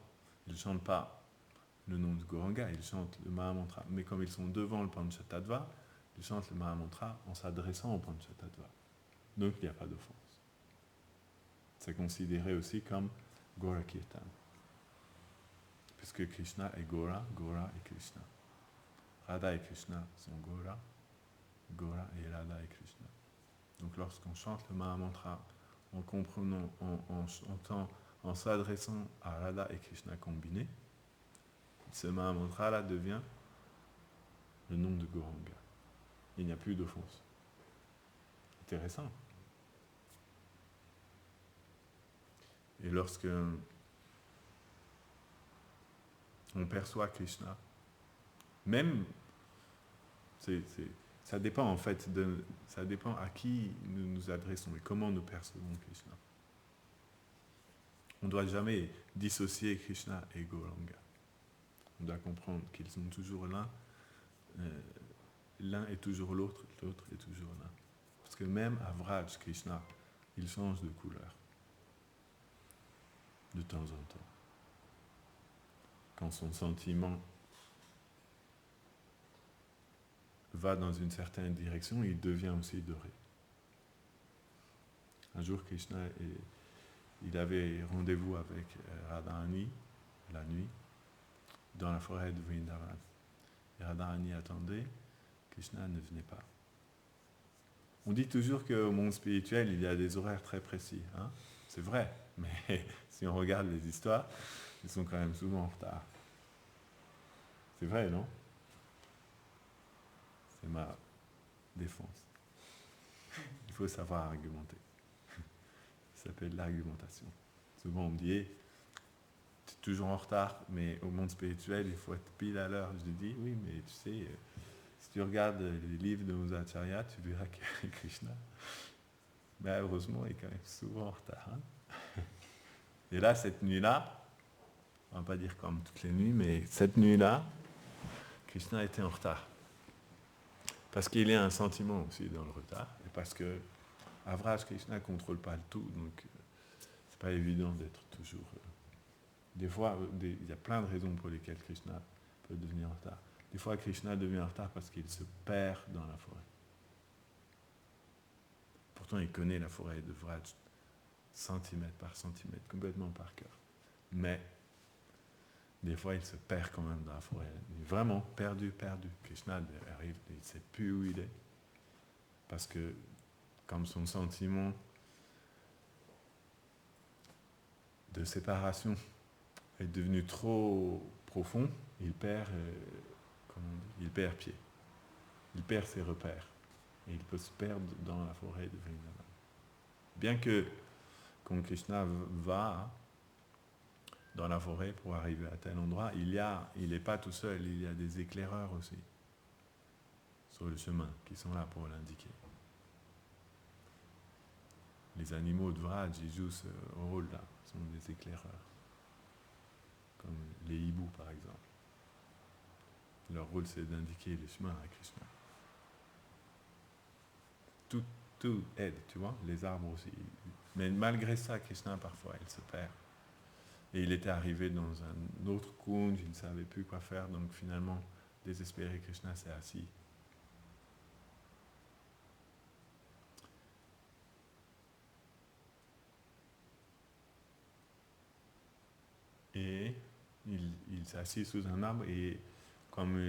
ils ne chantent pas le nom de Gauranga, ils chantent le Mahamantra. Mais comme ils sont devant le Panchatattva, ils chantent le Mahamantra en s'adressant au Panchatattva. Donc il n'y a pas d'offense. C'est considéré aussi comme Gaura Kirtan. Puisque Krishna est Gaura, Gaura est Krishna. Radha et Krishna sont Gaura, Gaura et Radha et Krishna. Donc lorsqu'on chante le Mahamantra, en comprenant, en chantant, en s'adressant à Radha et Krishna combinés, ce Mahamantra-là devient le nom de Gauranga. Il n'y a plus d'offense. Intéressant. Et lorsque on perçoit Krishna, même, ça dépend en fait, ça dépend à qui nous nous adressons et comment nous percevons Krishna. On ne doit jamais dissocier Krishna et Gauranga. On doit comprendre qu'ils sont toujours l'un. L'un est toujours l'autre, l'autre est toujours l'un. Parce que même à Vraj, Krishna, il change de couleur. De temps en temps. Quand son sentiment va dans une certaine direction, il devient aussi doré. Un jour, Krishna, il avait rendez-vous avec Radharani la nuit dans la forêt de Vrindavan. Et Radharani attendait, Krishna ne venait pas. On dit toujours qu'au monde spirituel, il y a des horaires très précis. Hein? C'est vrai, mais si on regarde les histoires, ils sont quand même souvent en retard. C'est vrai, non? C'est ma défense. Il faut savoir argumenter. Ça s'appelle l'argumentation. Souvent on me dit, tu es toujours en retard, mais au monde spirituel, il faut être pile à l'heure. Je dis, oui, mais tu sais, si tu regardes les livres de nos acharyas, tu verras que Krishna, mais heureusement, il est quand même souvent en retard. Hein. Et là, cette nuit-là, on ne va pas dire comme toutes les nuits, mais cette nuit-là, Krishna était en retard. Parce qu'il y a un sentiment aussi dans le retard, et parce que Avraj Krishna ne contrôle pas le tout, donc c'est pas évident d'être toujours. Des fois, il y a plein de raisons pour lesquelles Krishna peut devenir en retard. Des fois, Krishna devient en retard parce qu'il se perd dans la forêt. Pourtant, il connaît la forêt de Vraj centimètre par centimètre, complètement par cœur. Mais des fois, il se perd quand même dans la forêt. Il est vraiment perdu. Krishna arrive, il ne sait plus où il est. Parce que, comme son sentiment de séparation est devenu trop profond, il perd pied. Il perd ses repères. Et il peut se perdre dans la forêt de Vrindavan. Bien que, quand Krishna va dans la forêt pour arriver à tel endroit, il n'est pas tout seul, il y a des éclaireurs aussi sur le chemin qui sont là pour l'indiquer. Les animaux de Vraj, ils jouent ce rôle-là, sont des éclaireurs, comme les hiboux par exemple. Leur rôle, c'est d'indiquer les chemins à Krishna. Tout aide, tu vois, les arbres aussi. Mais malgré ça, Krishna, parfois, il se perd. Et il était arrivé dans un autre kunj, il ne savait plus quoi faire, donc finalement, désespéré, Krishna s'est assis. Et il s'est assis sous un arbre et comme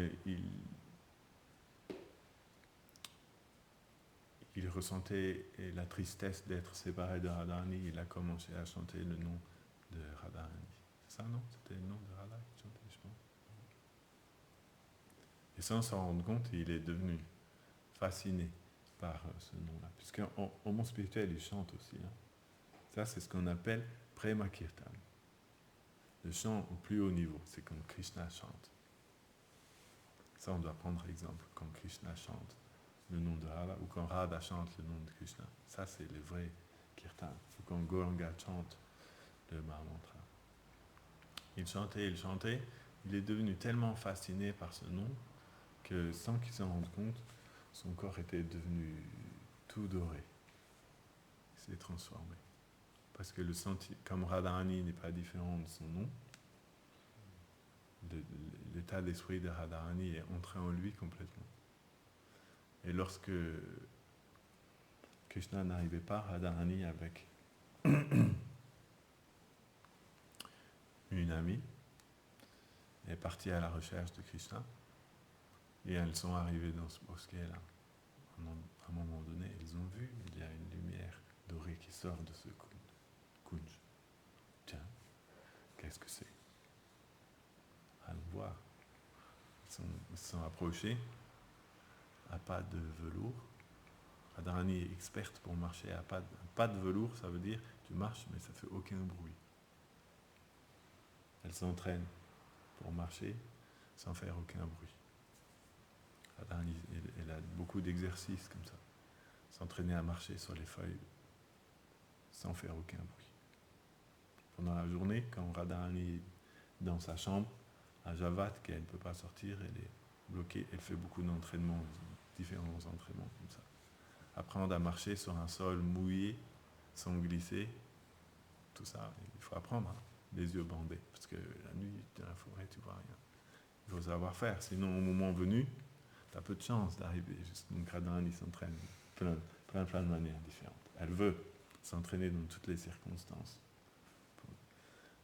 il ressentait la tristesse d'être séparé de Radharani, il a commencé à chanter le nom de Radharani. C'est ça, non? C'était le nom de Radha qui chantait, je pense. Et sans s'en rendre compte, il est devenu fasciné par ce nom-là. Puisqu'au monde spirituel, il chante aussi. Hein. Ça, c'est ce qu'on appelle Prema Kirtan. Le chant au plus haut niveau, c'est quand Krishna chante. Ça, on doit prendre exemple, quand Krishna chante le nom de Radha, ou quand Radha chante le nom de Krishna. Ça, c'est le vrai kirtan. Ou quand Gauranga chante le Mahamantra. Il chantait, il est devenu tellement fasciné par ce nom que sans qu'il s'en rende compte, son corps était devenu tout doré. Il s'est transformé. Parce que comme Radharani n'est pas différent de son nom, l'état d'esprit de Radharani est entré en lui complètement. Et lorsque Krishna n'arrivait pas, Radharani avec une amie est partie à la recherche de Krishna et elles sont arrivées dans ce bosquet-là. À un moment donné, elles ont vu, il y a une lumière dorée qui sort de ce kunj. Tiens, qu'est-ce que c'est? Allons voir. Ils se sont approchés à pas de velours. Radharani est experte pour marcher à pas de velours, ça veut dire tu marches mais ça ne fait aucun bruit. Elle s'entraîne pour marcher sans faire aucun bruit. Radharani, elle a beaucoup d'exercices comme ça. S'entraîner à marcher sur les feuilles sans faire aucun bruit. Pendant la journée, quand Radharani est dans sa chambre, à Javat, qu'elle ne peut pas sortir, elle est bloquée, elle fait beaucoup d'entraînements, différents entraînements comme ça. Apprendre à marcher sur un sol mouillé, sans glisser, tout ça, il faut apprendre, hein, les yeux bandés, parce que la nuit, dans la forêt, tu vois rien. Il faut savoir faire, sinon au moment venu, tu as peu de chance d'arriver. Donc Radharani s'entraîne plein de manières différentes. Elle veut s'entraîner dans toutes les circonstances.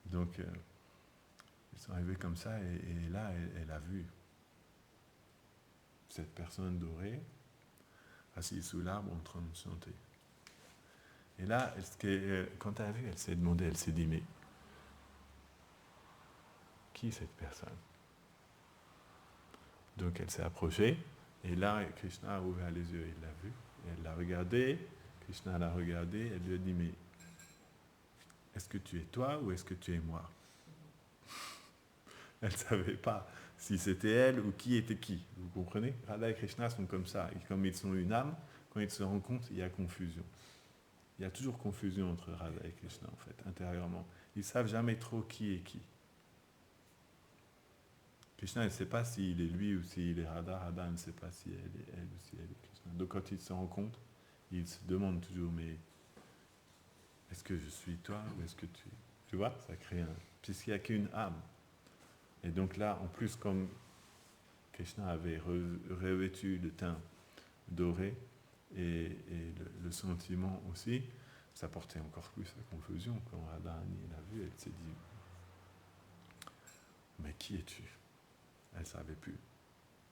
Donc, ils sont arrivés comme ça, et là, elle a vu cette personne dorée, assise sous l'arbre en train de chanter. Et là, quand elle a vu, elle s'est demandé, elle s'est dit, mais qui est cette personne? Donc elle s'est approchée, et là, Krishna a ouvert les yeux, il l'a vu, et elle l'a regardé, Krishna l'a regardé, elle lui a dit, mais est-ce que tu es toi ou est-ce que tu es moi? Elle ne savait pas si c'était elle ou qui était qui. Vous comprenez? Radha et Krishna sont comme ça. Et comme ils sont une âme, quand ils se rencontrent, il y a confusion. Il y a toujours confusion entre Radha et Krishna, en fait, intérieurement. Ils ne savent jamais trop qui est qui. Krishna ne sait pas s'il est lui ou s'il est Radha. Radha ne sait pas si elle est elle ou si elle est Krishna. Donc quand ils se rencontrent, ils se demandent toujours, mais est-ce que je suis toi ou est-ce que tu es? Tu vois, ça crée un... Puisqu'il n'y a qu'une âme. Et donc là, en plus, comme Krishna avait revêtu le teint doré et le sentiment aussi, ça portait encore plus à confusion. Quand Radharani l'a vu, elle s'est dit, mais qui es-tu? Elle ne savait plus.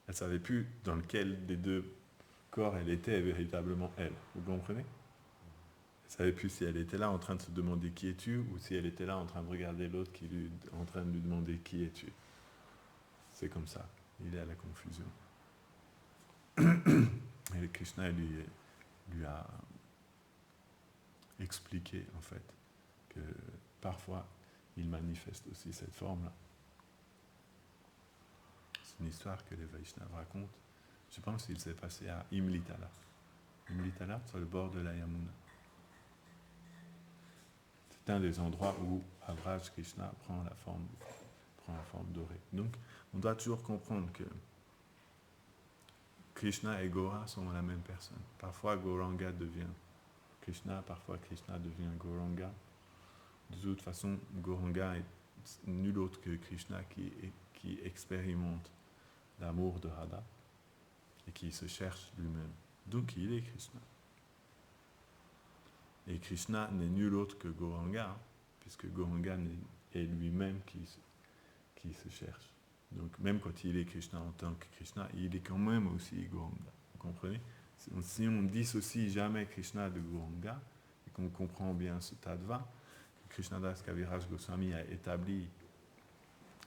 Elle ne savait plus dans lequel des deux corps elle était véritablement elle. Vous comprenez? Elle ne savait plus si elle était là en train de se demander qui es-tu ou si elle était là en train de regarder l'autre qui est en train de lui demander qui es-tu. C'est comme ça. Il est à la confusion. Et Krishna lui a expliqué en fait que parfois il manifeste aussi cette forme-là. C'est une histoire que les Vaishnavas racontent. Je pense qu'il s'est passé à Imlitala. Imlitala, sur le bord de la Yamuna. C'est un des endroits où Avraj Krishna prend la forme dorée. Donc, on doit toujours comprendre que Krishna et Gaura sont la même personne. Parfois, Gauranga devient Krishna, parfois Krishna devient Gauranga. De toute façon, Gauranga est nul autre que Krishna qui expérimente l'amour de Radha et qui se cherche lui-même. Donc, il est Krishna. Et Krishna n'est nul autre que Gauranga, puisque Gauranga est lui-même qui se cherche. Donc même quand il est Krishna en tant que Krishna, il est quand même aussi Gauranga. Vous comprenez? Si on ne dissocie jamais Krishna de Gauranga, et qu'on comprend bien ce tattva, que Krishnadas Kaviraj Goswami a établi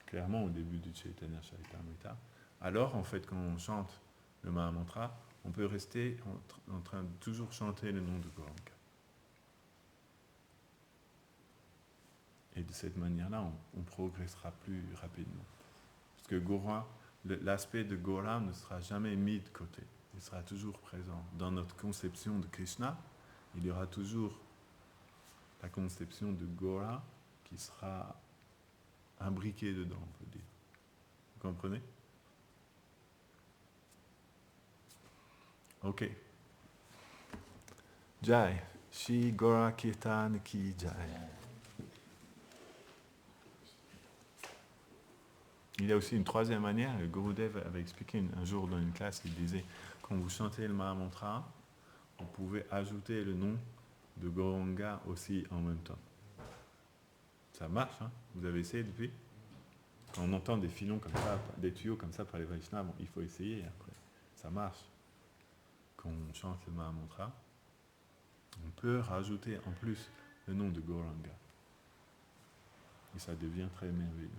clairement au début du Chaitanya Charitamrita, alors en fait quand on chante le Mahamantra, on peut rester en train de toujours chanter le nom de Gauranga. Et de cette manière-là, on progressera plus rapidement. Parce que Gaura, l'aspect de Gaura ne sera jamais mis de côté. Il sera toujours présent. Dans notre conception de Krishna, il y aura toujours la conception de Gaura qui sera imbriquée dedans, on peut dire. Vous comprenez? Ok. Jai. Shri Gaura Kirtan Ki Jai. Il y a aussi une troisième manière, le Gurudev avait expliqué un jour dans une classe, il disait, quand vous chantez le Mahamantra, vous pouvez ajouter le nom de Gauranga aussi en même temps. Ça marche, hein? Vous avez essayé depuis? Quand on entend des filons comme ça, des tuyaux comme ça par les Vaishnavas, bon, il faut essayer après. Ça marche. Quand on chante le Mahamantra, on peut rajouter en plus le nom de Gauranga. Et ça devient très merveilleux.